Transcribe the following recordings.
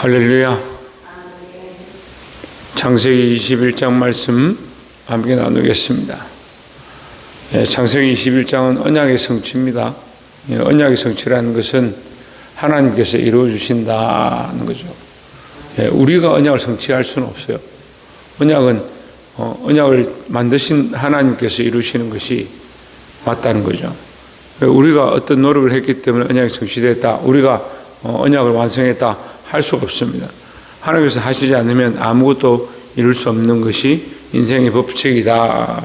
할렐루야. 창세기 21장 말씀 함께 나누겠습니다. 창세기 21장은 언약의 성취입니다. 언약의 성취라는 것은 하나님께서 이루어주신다는 거죠. 우리가 언약을 성취할 수는 없어요. 언약은 언약을 만드신 하나님께서 이루시는 것이 맞다는 거죠. 우리가 어떤 노력을 했기 때문에 언약이 성취됐다, 우리가 언약을 완성했다 할 수 없습니다. 하나님께서 하시지 않으면 아무것도 이룰 수 없는 것이 인생의 법칙이다.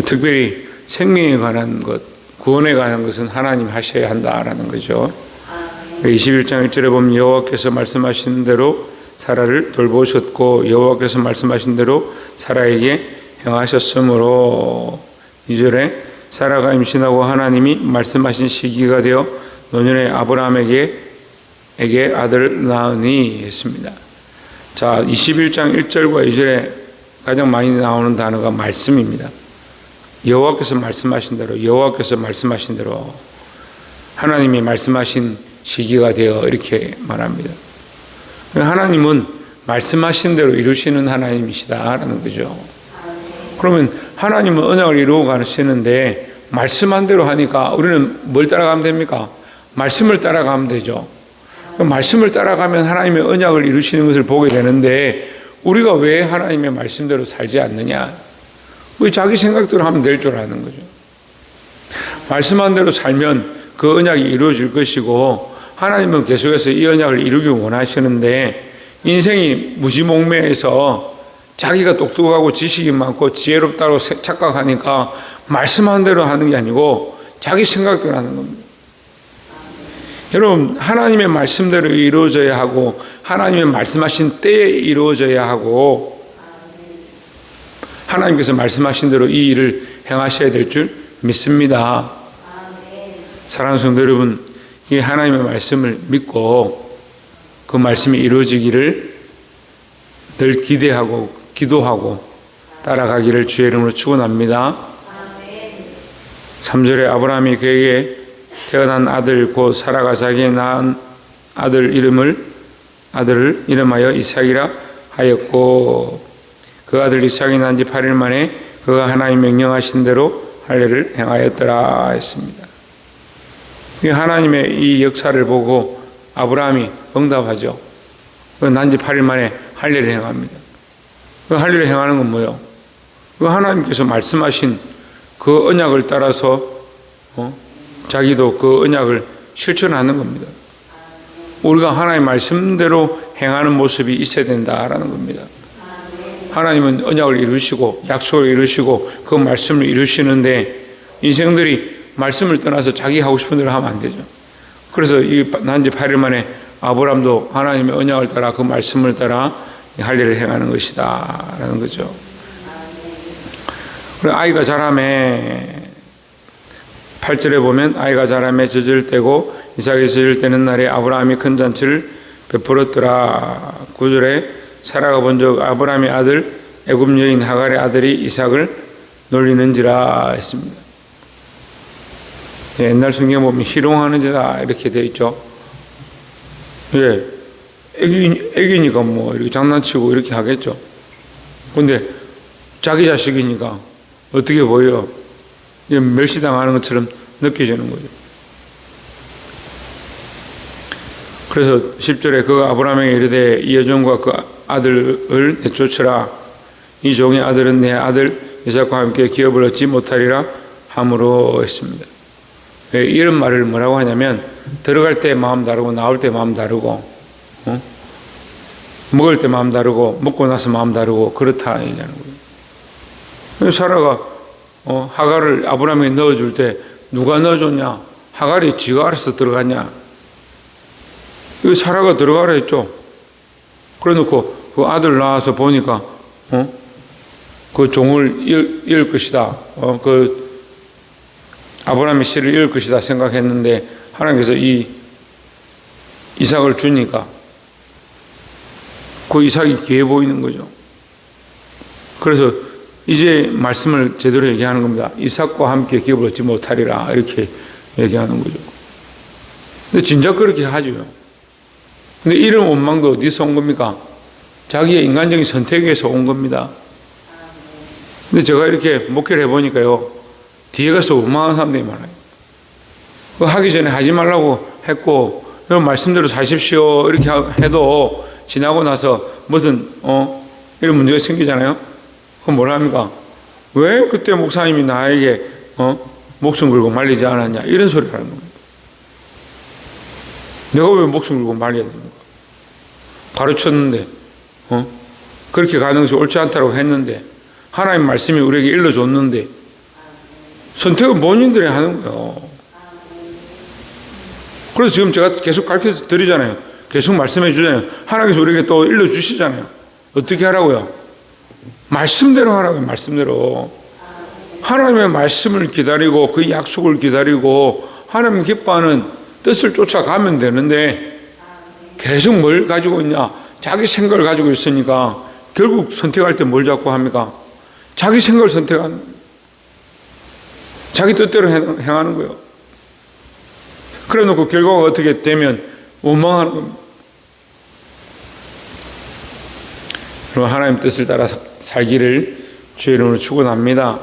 특별히 생명에 관한 것, 구원에 관한 것은 하나님 하셔야 한다라는 거죠. 21장 1절에 보면 여호와께서 말씀하신 대로 사라를 돌보셨고 여호와께서 말씀하신 대로 사라에게 행하셨으므로, 2절에 사라가 임신하고 하나님이 말씀하신 시기가 되어 노년에 아브라함에게 아들을 낳으니 했습니다. 자, 21장 1절과 2절에 가장 많이 나오는 단어가 말씀입니다. 여호와께서 말씀하신 대로, 여호와께서 말씀하신 대로, 하나님이 말씀하신 시기가 되어 이렇게 말합니다. 하나님은 말씀하신 대로 이루시는 하나님이시다라는 거죠. 그러면 하나님은 언약을 이루어 가시는데 말씀한 대로 하니까 우리는 뭘 따라가면 됩니까? 말씀을 따라가면 되죠. 말씀을 따라가면 하나님의 언약을 이루시는 것을 보게 되는데 우리가 왜 하나님의 말씀대로 살지 않느냐? 왜 자기 생각대로 하면 될 줄 아는 거죠. 말씀한 대로 살면 그 언약이 이루어질 것이고, 하나님은 계속해서 이 언약을 이루기 원하시는데 인생이 무지몽매해서 자기가 똑똑하고 지식이 많고 지혜롭다고 착각하니까 말씀한 대로 하는 게 아니고 자기 생각대로 하는 겁니다. 여러분, 하나님의 말씀대로 이루어져야 하고 하나님의 말씀하신 때에 이루어져야 하고 하나님께서 말씀하신 대로 이 일을 행하셔야 될 줄 믿습니다. 사랑하는 성도 여러분, 이 하나님의 말씀을 믿고 그 말씀이 이루어지기를 늘 기대하고 기도하고 따라가기를 주의 이름으로 축원합니다. 3절에 아브라함이 그에게 태어난 아들 곧 사라가 자기의 낳은 아들을 이름하여 이삭이라 하였고, 그 아들 이삭이 난 지 8일 만에 그가 하나님 명령하신 대로 할례를 행하였더라 했습니다. 하나님의 이 역사를 보고 아브라함이 응답하죠. 난 지 8일 만에 할례를 행합니다. 그 할례를 행하는 건 뭐예요? 그 하나님께서 말씀하신 그 언약을 따라서 자기도 그 언약을 실천하는 겁니다. 우리가 하나님의 말씀대로 행하는 모습이 있어야 된다라는 겁니다. 하나님은 언약을 이루시고 약속을 이루시고 그 말씀을 이루시는데 인생들이 말씀을 떠나서 자기 하고 싶은 대로 하면 안 되죠. 그래서 이 난 지 8일 만에 아브라함도 하나님의 언약을 따라 그 말씀을 따라 할례를 행하는 것이다 라는 거죠. 그리고 아이가 자라매 8절에 보면 아이가 자라매 젖을 때고 이삭이 젖을 때는 날에 아브라함이 큰 잔치를 베풀었더라. 9절에 사라가 본즉 아브라함의 아들 애굽 여인 하갈의 아들이 이삭을 놀리는지라 했습니다. 옛날 성경 보면 희롱하는 자다 이렇게 되어 있죠. 예, 애기니까 뭐 이렇게 장난치고 이렇게 하겠죠. 근데 자기 자식이니까 어떻게 보여? 멸시당하는 것처럼 느껴지는 거죠. 그래서 10절에 그가 아브라함에게 이르되 이 여종과 그 아들을 내쫓으라. 이 종의 아들은 내 아들 이삭과 함께 기업을 얻지 못하리라 함으로 했습니다. 이런 말을 뭐라고 하냐면 들어갈 때 마음 다르고 나올 때 마음 다르고 먹을 때 마음 다르고 먹고 나서 마음 다르고 그렇다 얘기하는 거예요. 사라가 하갈을 아브라함에게 넣어줄 때 누가 넣어줬냐? 하갈이 지가 알아서 들어갔냐? 사라가 들어가라 했죠. 그래 놓고 그 아들 낳아서 보니까 그 종을 잃을 것이다. 그 아브라함의 씨를 잃을 것이다 생각했는데 하나님께서 이 이삭을 주니까 그 이삭이 귀해 보이는 거죠. 그래서 이제 말씀을 제대로 얘기하는 겁니다. 이삭과 함께 기업을 얻지 못하리라 이렇게 얘기하는 거죠. 근데 진짜 그렇게 하죠. 근데 이런 원망도 어디서 온 겁니까? 자기의 인간적인 선택에서 온 겁니다. 근데 제가 이렇게 목회를 해보니까요, 뒤에 가서 원망하는 사람들이 많아요. 그거 하기 전에 하지 말라고 했고, 여러분 말씀대로 사십시오 이렇게 해도 지나고 나서 무슨 이런 문제가 생기잖아요. 그럼 뭐라 합니까? 왜 그때 목사님이 나에게 목숨 걸고 말리지 않았냐, 이런 소리를 하는 겁니다. 내가 왜 목숨 걸고 말려야 됩니까? 가르쳤는데 그렇게 가는 것이 옳지 않다고 했는데, 하나님 말씀이 우리에게 일러줬는데, 선택은 본인들이 하는 거예요. 그래서 지금 제가 계속 가르쳐 드리잖아요. 계속 말씀해 주잖아요. 하나님께서 우리에게 또 일러주시잖아요. 어떻게 하라고요? 말씀대로 하라고요. 말씀대로. 하나님의 말씀을 기다리고 그 약속을 기다리고 하나님 기뻐하는 뜻을 쫓아가면 되는데, 계속 뭘 가지고 있냐? 자기 생각을 가지고 있으니까 결국 선택할 때 뭘 자꾸 합니까? 자기 생각을 선택하는 거예요. 자기 뜻대로 행하는 거예요. 그래 놓고 결과가 어떻게 되면 원망하는 겁니다. 그럼 하나님 뜻을 따라 살기를 주의 이름으로 축원합니다.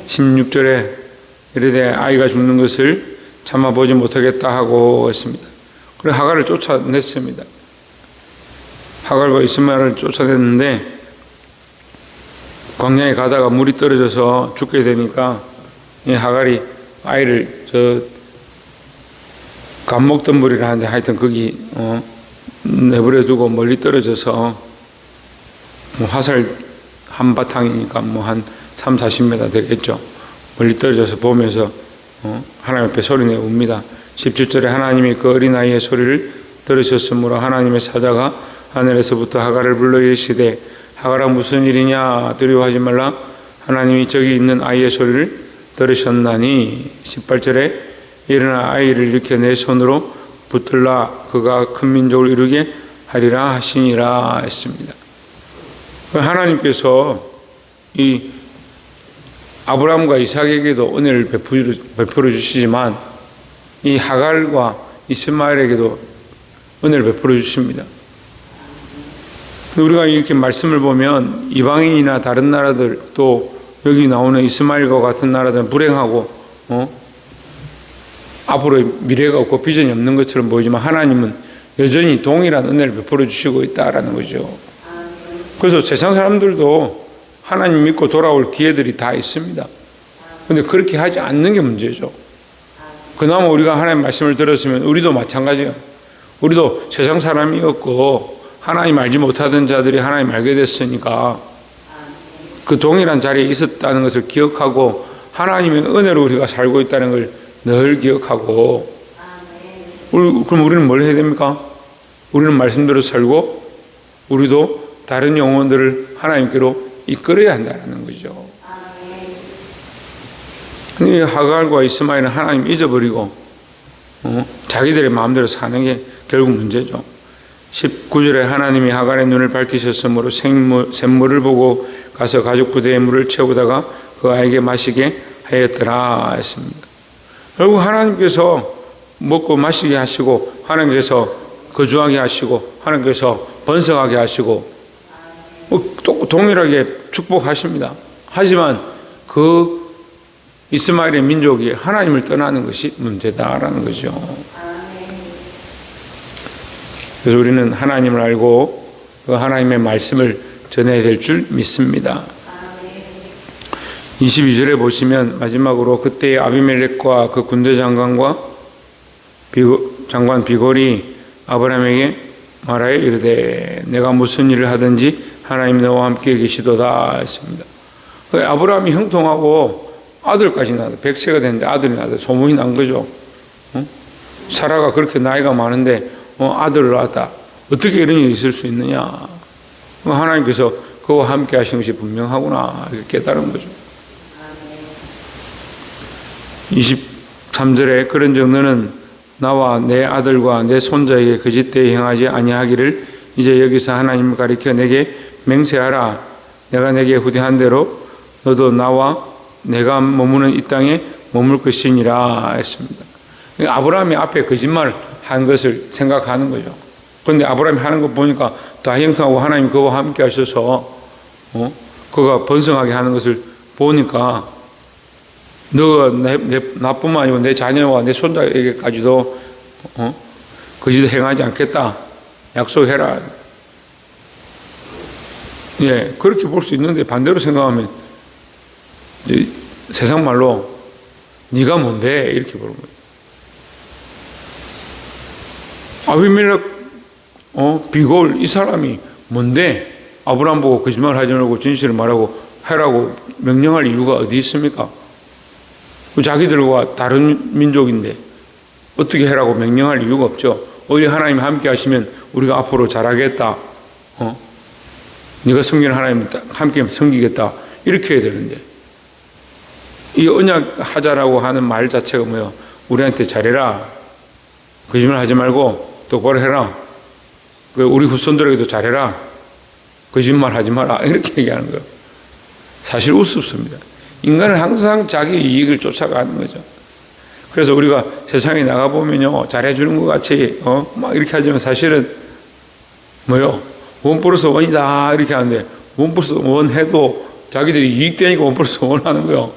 16절에 이르되 아이가 죽는 것을 참아보지 못하겠다 하고 했습니다. 그래서 하갈을 쫓아냈습니다. 하갈과 이스마엘을 쫓아냈는데, 광야에 가다가 물이 떨어져서 죽게 되니까 이 하갈이 아이를 감목덤불이라 하는데 하여튼 거기 내버려 두고 멀리 떨어져서 화살 한바탕이니까 한 3, 40m 되겠죠. 멀리 떨어져서 보면서 하나님 앞에 소리내 웁니다. 17절에 하나님이 그 어린아이의 소리를 들으셨으므로 하나님의 사자가 하늘에서부터 하갈을 불러 이르시되 하갈아 무슨 일이냐, 두려워하지 말라, 하나님이 저기 있는 아이의 소리를 들으셨나니. 18절에 일어나 아이를 일으켜 내 손으로 붙들라, 그가 큰 민족을 이루게 하리라 하시니라 했습니다. 하나님께서 이 아브라함과 이삭에게도 은혜를 베풀어 주시지만 이 하갈과 이스마엘에게도 은혜를 베풀어 주십니다. 우리가 이렇게 말씀을 보면 이방인이나 다른 나라들, 또 여기 나오는 이스마엘과 같은 나라들은 불행하고 앞으로 미래가 없고 비전이 없는 것처럼 보이지만, 하나님은 여전히 동일한 은혜를 베풀어 주시고 있다라는 거죠. 그래서 세상 사람들도 하나님 믿고 돌아올 기회들이 다 있습니다. 그런데 그렇게 하지 않는 게 문제죠. 그나마 우리가 하나님 말씀을 들었으면 우리도 마찬가지예요. 우리도 세상 사람이었고 하나님 알지 못하던 자들이 하나님 알게 됐으니까 그 동일한 자리에 있었다는 것을 기억하고 하나님의 은혜로 우리가 살고 있다는 걸 늘 기억하고, 그럼 우리는 뭘 해야 됩니까? 우리는 말씀대로 살고 우리도 다른 영혼들을 하나님께로 이끌어야 한다는 거죠. 근데 하갈과 이스마엘은 하나님 잊어버리고 자기들의 마음대로 사는 게 결국 문제죠. 19절에 하나님이 하갈의 눈을 밝히셨으므로 샘물을 보고 가서 가죽 부대에 물을 채우다가 그 아이에게 마시게 하였더라 했습니다. 결국 하나님께서 먹고 마시게 하시고, 하나님께서 거주하게 하시고, 하나님께서 번성하게 하시고 또 동일하게 축복하십니다. 하지만 그 이스마엘의 민족이 하나님을 떠나는 것이 문제다라는 거죠. 그래서 우리는 하나님을 알고 그 하나님의 말씀을 전해야 될 줄 믿습니다. 22절에 보시면 마지막으로 그때 아비멜렉과 그 군대 장관과 장관 비골이 아브라함에게 말하여 이르되 내가 무슨 일을 하든지 하나님 너와 함께 계시도다 했습니다. 아브라함이 형통하고 아들까지 낳았다. 100세가 됐는데 아들이 낳았다. 소문이 난 거죠. 사라가 그렇게 나이가 많은데 아들을 낳았다. 어떻게 이런 일이 있을 수 있느냐. 하나님께서 그와 함께 하신 것이 분명하구나 이렇게 깨달은 거죠. 23절에 그런즉 너는 나와 내 아들과 내 손자에게 거짓되이 행하지 아니하기를 이제 여기서 하나님을 가리켜 내게 맹세하라. 내가 내게 후대한 대로 너도 나와 내가 머무는 이 땅에 머물 것이니라 했습니다. 아브라함이 앞에 거짓말 한 것을 생각하는 거죠. 그런데 아브라함이 하는 거 보니까 다 형통하고 하나님 그와 함께 하셔서 그가 번성하게 하는 것을 보니까 너가 나뿐만 아니고 내 자녀와 내 손자에게까지도 거짓을 행하지 않겠다 약속해라. 예, 그렇게 볼 수 있는데 반대로 생각하면 세상 말로 네가 뭔데 이렇게 보는 거예요. 아비멜렉 비골 이 사람이 뭔데 아브라함 보고 거짓말 하지 말고 진실을 말하고 하라고 명령할 이유가 어디 있습니까? 자기들과 다른 민족인데 어떻게 해라고 명령할 이유가 없죠. 오히려 하나님이 함께 하시면 우리가 앞으로 잘하겠다. 네가 섬기는 하나님 함께 섬기겠다. 이렇게 해야 되는데 이 언약 하자라고 하는 말 자체가 뭐예요? 우리한테 잘해라. 거짓말 하지 말고 똑바로 해라. 우리 후손들에게도 잘해라. 거짓말 하지 마라. 이렇게 얘기하는 거예요. 사실 우습습니다. 인간은 항상 자기 이익을 쫓아가는 거죠. 그래서 우리가 세상에 나가보면요, 잘해주는 것 같이, 막 이렇게 하지만 사실은 뭐요? 원 플러스 원이다. 이렇게 하는데, 원 플러스 원 해도 자기들이 이익되니까 원 플러스 원 하는 거예요.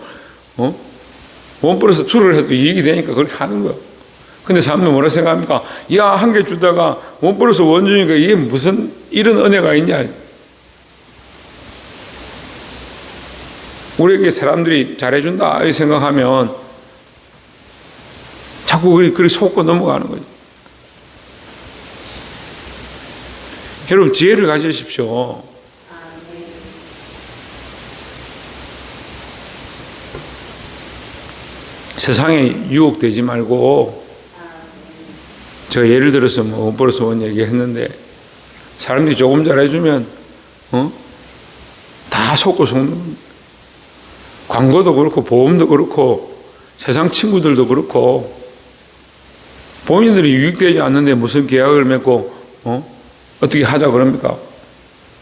원 플러스 2를 해도 이익이 되니까 그렇게 하는 거예요. 근데 사람들 뭐라 생각합니까? 야, 한 개 주다가 원 플러스 원 주니까 이게 무슨 이런 은혜가 있냐? 우리에게 사람들이 잘해준다 이 생각하면 자꾸 그리 속고 넘어가는 거죠. 여러분 지혜를 가지십시오. 세상에 유혹되지 말고 제가 예를 들어서 뭐 원 플러스 원 얘기했는데 사람들이 조금 잘해주면 다 속고 속는 겁니다. 광고도 그렇고 보험도 그렇고 세상 친구들도 그렇고 본인들이 유익되지 않는데 무슨 계약을 맺고 어떻게 하자 그럽니까?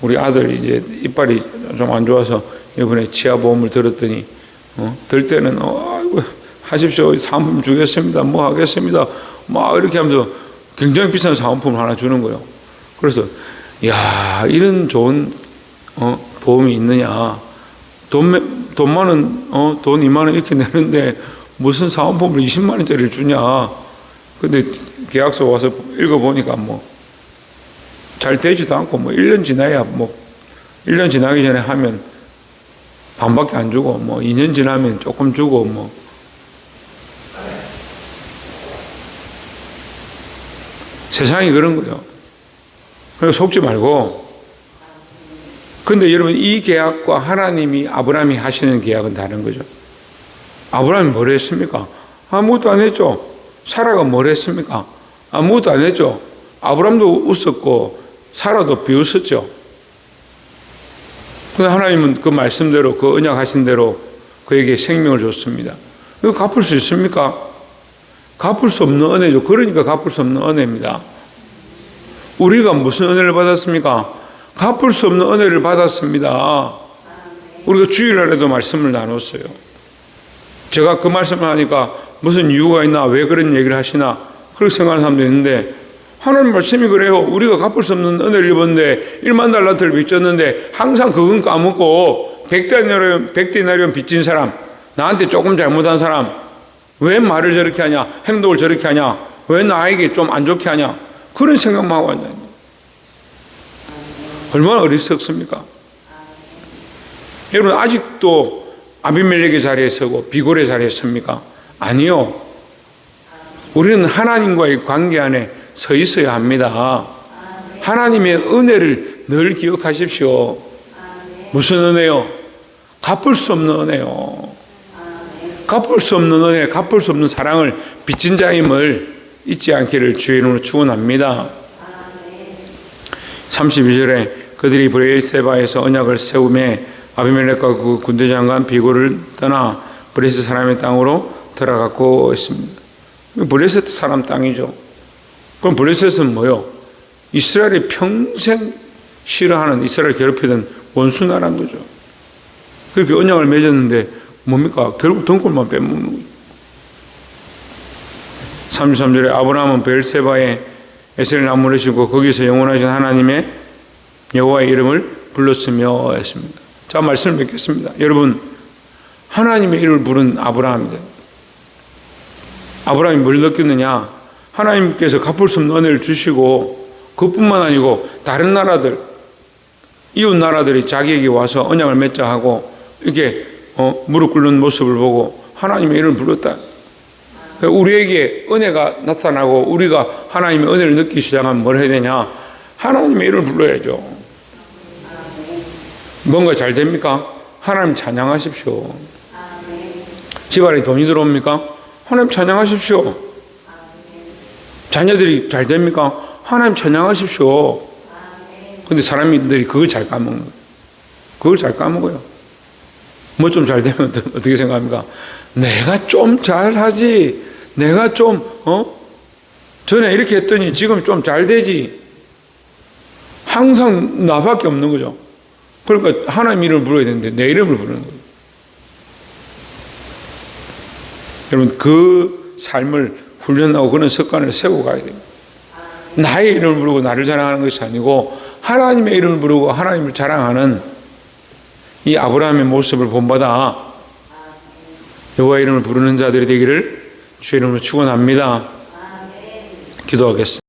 우리 아들이 이제 이빨이 좀 안 좋아서 이번에 치아보험을 들었더니 들 때는 아이고 하십시오. 사은품 주겠습니다. 뭐 하겠습니다. 막 이렇게 하면서 굉장히 비싼 사은품을 하나 주는 거예요. 그래서 야 이런 좋은 보험이 있느냐. 돈 많은 돈 2만 원 이렇게 내는데 무슨 사은품을 20만 원짜리를 주냐. 근데 계약서 와서 읽어보니까 뭐 잘 되지도 않고 뭐 1년 지나야 뭐 1년 지나기 전에 하면 반밖에 안 주고 뭐 2년 지나면 조금 주고 뭐 세상이 그런 거예요. 그래서 속지 말고. 근데 여러분 이 계약과 하나님이 아브라함이 하시는 계약은 다른 거죠. 아브라함이 뭘 했습니까? 아무것도 안 했죠. 사라가 뭘 했습니까? 아무것도 안 했죠. 아브라함도 웃었고 사라도 비웃었죠. 근데 하나님은 그 말씀대로 그 언약하신 대로 그에게 생명을 줬습니다. 이거 갚을 수 있습니까? 갚을 수 없는 은혜죠. 그러니까 갚을 수 없는 은혜입니다. 우리가 무슨 은혜를 받았습니까? 갚을 수 없는 은혜를 받았습니다. 우리가 주일날에도 말씀을 나눴어요. 제가 그 말씀을 하니까 무슨 이유가 있나, 왜 그런 얘기를 하시나 그렇게 생각하는 사람도 있는데 하나님 말씀이 그래요. 우리가 갚을 수 없는 은혜를 입었는데 1만 달란트를 빚졌는데 항상 그건 까먹고 100데나리온 빚진 사람, 나한테 조금 잘못한 사람, 왜 말을 저렇게 하냐, 행동을 저렇게 하냐, 왜 나에게 좀 안 좋게 하냐, 그런 생각만 하고 앉아요. 얼마나 어리석습니까? 여러분 아직도 아비멜렉의 자리에 서고 비골의 자리에 섭니까? 아니요. 우리는 하나님과의 관계 안에 서 있어야 합니다. 하나님의 은혜를 늘 기억하십시오. 무슨 은혜요? 갚을 수 없는 은혜요. 갚을 수 없는 은혜, 갚을 수 없는 사랑을 빚진 자임을 잊지 않기를 주의 이름으로 축원합니다. 32절에 그들이 브레셀바에서 언약을 세우며 아비멜렉과 그 군대 장관 비골을 떠나 브레셋 사람의 땅으로 들어갔고 있습니다. 브레셋 사람 땅이죠. 그럼 브레셋은 뭐요? 이스라엘이 평생 싫어하는, 이스라엘 괴롭히던 원수 나라인 거죠. 그렇게 언약을 맺었는데 뭡니까? 결국 등골만 빼먹는 거죠. 33절에 아브라함은 베엘세바에 에셀 나무를 심고 거기서 영원하신 하나님의 여호와의 이름을 불렀으며 했습니다. 자, 말씀을 맺겠습니다. 여러분, 하나님의 이름을 부른 아브라함입니다. 아브라함이 뭘 느꼈느냐? 하나님께서 갚을 수 없는 은혜를 주시고 그뿐만 아니고 다른 나라들, 이웃 나라들이 자기에게 와서 언약을 맺자 하고 이렇게 무릎 꿇는 모습을 보고 하나님의 이름을 불렀다. 우리에게 은혜가 나타나고 우리가 하나님의 은혜를 느끼기 시작하면 뭘 해야 되냐? 하나님의 이름을 불러야죠. 뭔가 잘 됩니까? 하나님 찬양하십시오. 집안에 돈이 들어옵니까? 하나님 찬양하십시오. 자녀들이 잘 됩니까? 하나님 찬양하십시오. 근데 사람들이 그걸 잘 까먹는 거예요. 그걸 잘 까먹어요. 뭐 좀 잘 되면 어떻게 생각합니까? 내가 좀 잘하지. 내가 좀 전에 이렇게 했더니 지금 좀 잘 되지. 항상 나밖에 없는 거죠. 그러니까 하나님 이름을 불러야 되는데 내 이름을 부르는 거예요. 여러분, 그 삶을 훈련하고 그런 습관을 세우고 가야 돼요. 나의 이름을 부르고 나를 자랑하는 것이 아니고 하나님의 이름을 부르고 하나님을 자랑하는 이 아브라함의 모습을 본받아 여호와의 이름을 부르는 자들이 되기를 주의 이름으로 축원합니다. 기도하겠습니다.